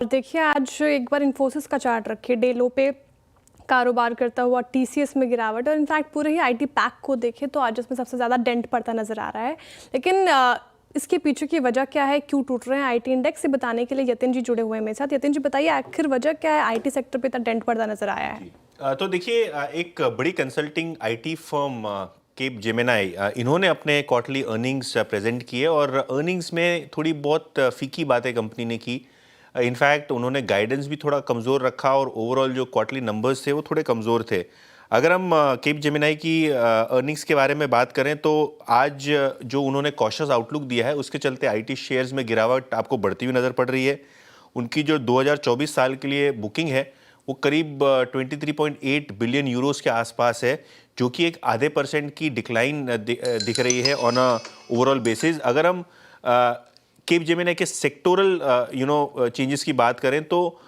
देखिए, आज एक बार इन्फोसिस का चार्ट रखिए, डे लो पे कारोबार करता हुआ टीसीएस में गिरावट, और इनफैक्ट पूरे ही आईटी पैक को देखें तो आज इसमें सबसे ज़्यादा डेंट पड़ता नजर आ रहा है। लेकिन इसके पीछे की वजह क्या है, क्यों टूट रहे हैं आईटी इंडेक्स, से बताने के लिए यतिन जी जुड़े हुए हैं मेरे साथ। यतिन जी, बताइए आखिर वजह क्या है, आईटी सेक्टर पे इतना डेंट पड़ता नजर आया है? तो देखिए, एक बड़ी consulting IT firm Capgemini, इन्होंने अपने क्वार्टरली अर्निंग्स प्रेजेंट किए और अर्निंग्स में थोड़ी बहुत फीकी बातें कंपनी ने की। इनफैक्ट उन्होंने गाइडेंस भी थोड़ा कमज़ोर रखा और ओवरऑल जो क्वार्टरली नंबर्स थे वो थोड़े कमज़ोर थे। अगर हम केप जेमिनाई की अर्निंग्स के बारे में बात करें तो आज जो उन्होंने कॉशियस आउटलुक दिया है उसके चलते आईटी शेयर्स में गिरावट आपको बढ़ती हुई नज़र पड़ रही है। उनकी जो 2024 साल के लिए बुकिंग है वो करीब 23.8 बिलियन यूरोस के आसपास है, जो कि एक आधे % की डिक्लाइन दिख रही है ऑन अ ओवरऑल बेसिस। अगर हम केप जेमिनाई के सेक्टोरल चेंजेस की बात करें तो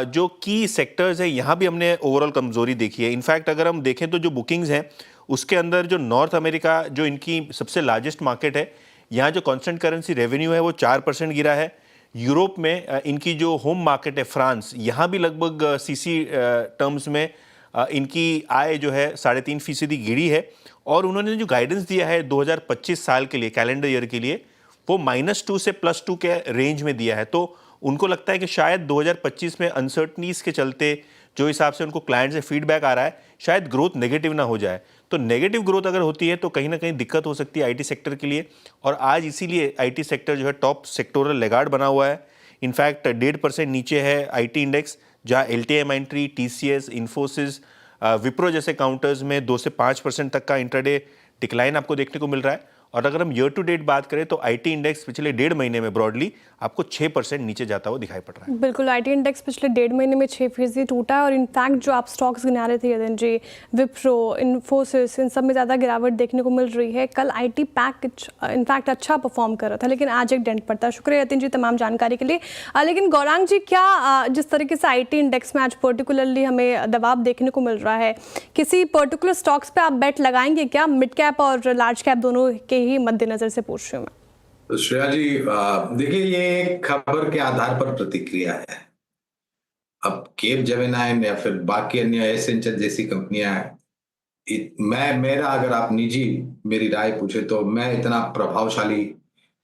जो की सेक्टर्स है यहाँ भी हमने ओवरऑल कमजोरी देखी है। इनफैक्ट अगर हम देखें तो जो बुकिंग्स हैं उसके अंदर जो नॉर्थ अमेरिका, जो इनकी सबसे लार्जेस्ट मार्केट है, यहाँ जो कॉन्स्टेंट करेंसी रेवेन्यू है वो 4% गिरा है। यूरोप में इनकी जो होम मार्केट है फ्रांस, यहाँ भी लगभग सीसी टर्म्स में इनकी आय जो है 3.5% गिरी है। और उन्होंने जो गाइडेंस दिया है 2025 साल के लिए, कैलेंडर ईयर के लिए, वो -2 से +2 के रेंज में दिया है। तो उनको लगता है कि शायद 2025 में अनसर्टनीज के चलते जो हिसाब से उनको क्लाइंट से फीडबैक आ रहा है, शायद ग्रोथ नेगेटिव ना हो जाए। तो नेगेटिव ग्रोथ अगर होती है तो कहीं ना कहीं दिक्कत हो सकती है आईटी सेक्टर के लिए। और आज इसीलिए आईटी सेक्टर जो है टॉप सेक्टोरल लेगार्ड बना हुआ है। इनफैक्ट 1.5% नीचे है आईटी इंडेक्स, जहां एलटीआईमेंट्री, टीसीएस, इन्फोसिस, विप्रो जैसे काउंटर्स में 2 से 5% तक का इंट्राडे डिक्लाइन आपको देखने को मिल रहा है। और अगर हम ईयर टू डेट बात करें तो आईटी इंडेक्स पिछले 1.5 महीने में ब्रॉडली आपको 6% नीचे जाता हुआ दिखाई पड़ रहा है। बिल्कुल, आईटी इंडेक्स पिछले 1.5 महीने में 6% टूटा है। और इनफैक्ट जो आप स्टॉक्स गिना रहे थे यतिन जी, विप्रो, इन्फोसिस, इन सब में ज़्यादा गिरावट देखने को मिल रही है। कल आईटी पैक इनफैक्ट अच्छा परफॉर्म कर रहा था, लेकिन आज एक डेंट पड़ता है। शुक्रिया यतिन जी तमाम जानकारी के लिए। लेकिन गौरांग जी, क्या जिस तरीके से आईटी इंडेक्स में आज पर्टिकुलरली हमें दबाव देखने को मिल रहा है, किसी पर्टिकुलर स्टॉक्स पर आप बेट लगाएंगे क्या? मिड कैप और लार्ज कैप दोनों के ही मद्देनजर से पूछ रही हूँ मैं। तो श्रेया जी, देखिए, ये खबर के आधार पर प्रतिक्रिया है। अब केप जेमिनाई या फिर बाकी अन्य एसेंचर जैसी कंपनियां, मेरा अगर आप निजी मेरी राय पूछे तो मैं इतना प्रभावशाली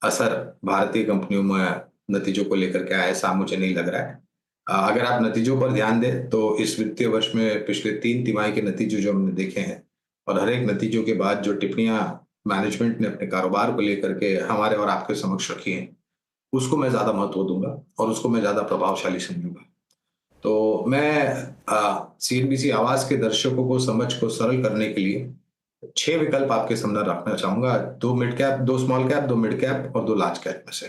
असर भारतीय कंपनियों में नतीजों को लेकर के आया, ऐसा मुझे नहीं लग रहा है। अगर आप नतीजों पर ध्यान दें तो इस वित्तीय वर्ष में पिछले 3 तिमाही के नतीजे जो हमने देखे हैं, और हर एक नतीजों के बाद जो टिप्पणियां मैनेजमेंट ने अपने कारोबार को लेकर के हमारे और आपके समक्ष रखी हैं, उसको मैं ज्यादा महत्व दूंगा और उसको मैं ज्यादा प्रभावशाली समझूंगा। तो मैं सीएनबीसी आवाज के दर्शकों को समझ को सरल करने के लिए 6 विकल्प आपके सामने रखना चाहूंगा। 2 mid cap, 2 small cap, 2 mid cap और 2 लार्ज कैप में से।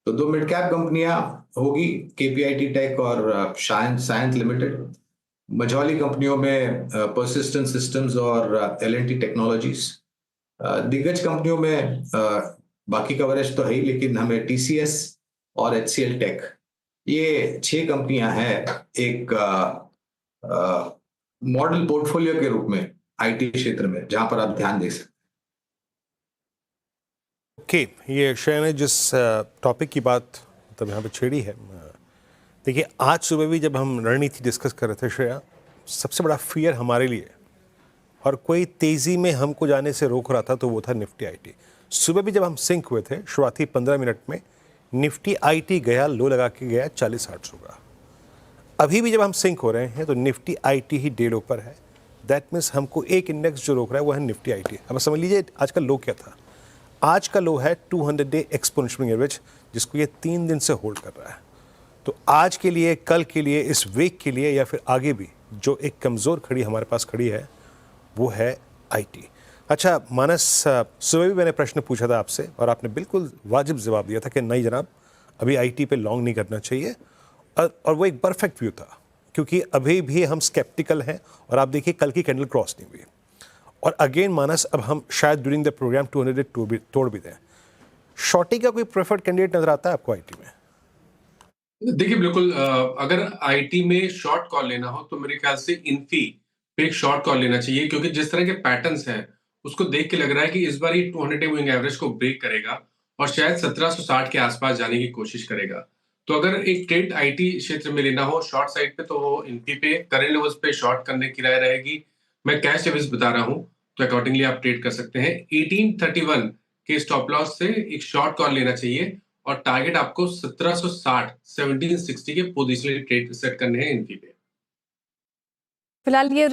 तो 2 मिड कैप कंपनियां होगी केपीआईटी टेक और साइंस लिमिटेड। मझौली कंपनियों में परसिस्टेंट सिस्टम्स और एलएनटी टेक्नोलॉजीज। दिग्गज कंपनियों में बाकी कवरेज तो है ही, लेकिन हमें टीसीएस और एचसीएल टेक, ये 6 कंपनियां हैं एक मॉडल पोर्टफोलियो के रूप में आईटी क्षेत्र में, जहां पर आप ध्यान दे सकते हैं। ये श्रेया ने जिस टॉपिक की बात मतलब यहाँ पे छेड़ी है, देखिए आज सुबह भी जब हम रणनीति डिस्कस कर रहे थे श्रेया, सबसे बड़ा फियर हमारे लिए और कोई तेज़ी में हमको जाने से रोक रहा था तो वो था निफ्टी आईटी। सुबह भी जब हम सिंक हुए थे शुरुआती 15 मिनट में, निफ्टी आईटी गया, लो लगा के गया 40-800 का। अभी भी जब हम सिंक हो रहे हैं तो निफ्टी आईटी ही डे लो पर है। दैट मीन्स हमको एक इंडेक्स जो रोक रहा है वो है निफ्टी आईटी। अब समझ लीजिए आज का लो क्या था। आज का लो है 200 डे एक्सपोनेंशियल एवरेज, जिसको ये 3 दिन से होल्ड कर रहा है। तो आज के लिए, कल के लिए, इस वीक के लिए या फिर आगे भी जो एक कमज़ोर खड़ी हमारे पास खड़ी है वो है आईटी। अच्छा मानस, सुबह भी मैंने प्रश्न पूछा था आपसे और आपने बिल्कुल वाजिब जवाब दिया था कि नहीं जनाब, अभी आईटी पे लॉन्ग नहीं करना चाहिए। और वो एक परफेक्ट व्यू था, क्योंकि अभी भी हम स्केप्टिकल हैं। और आप देखिए कल की कैंडल क्रॉस नहीं हुई। और अगेन मानस, अब हम शायद ड्यूरिंग द प्रोग्राम 200 तोड़ भी दें। शॉर्टी का कोई प्रेफर्ड कैंडिडेट नजर आता है आपको आईटी में? देखिए बिल्कुल, अगर आईटी में शॉर्ट कॉल लेना हो तो मेरे ख्याल से इन्फी पे एक शॉर्ट कॉल लेना चाहिए, क्योंकि जिस तरह के पैटर्न्स हैं उसको देख के लग रहा है कि इस बार ये 200 डे मूविंग एवरेज को ब्रेक करेगा और शायद 1760 के आसपास जाने की कोशिश करेगा। तो अगर एक ट्रेड आईटी क्षेत्र में लेना हो शॉर्ट साइड पे, तो वो इन्फी पे करंट लेवल्स पे शॉर्ट करने की राय रहेगी। मैं कैश लेवल्स बता रहा हूं, तो अकॉर्डिंगली आप ट्रेड कर सकते हैं। 1831 के स्टॉप लॉस से एक शॉर्ट कॉल लेना चाहिए और टारगेट आपको 1760 1760 के पोजिशनल ट्रेड सेट करने हैं इन्फी पे। फिलहाल ये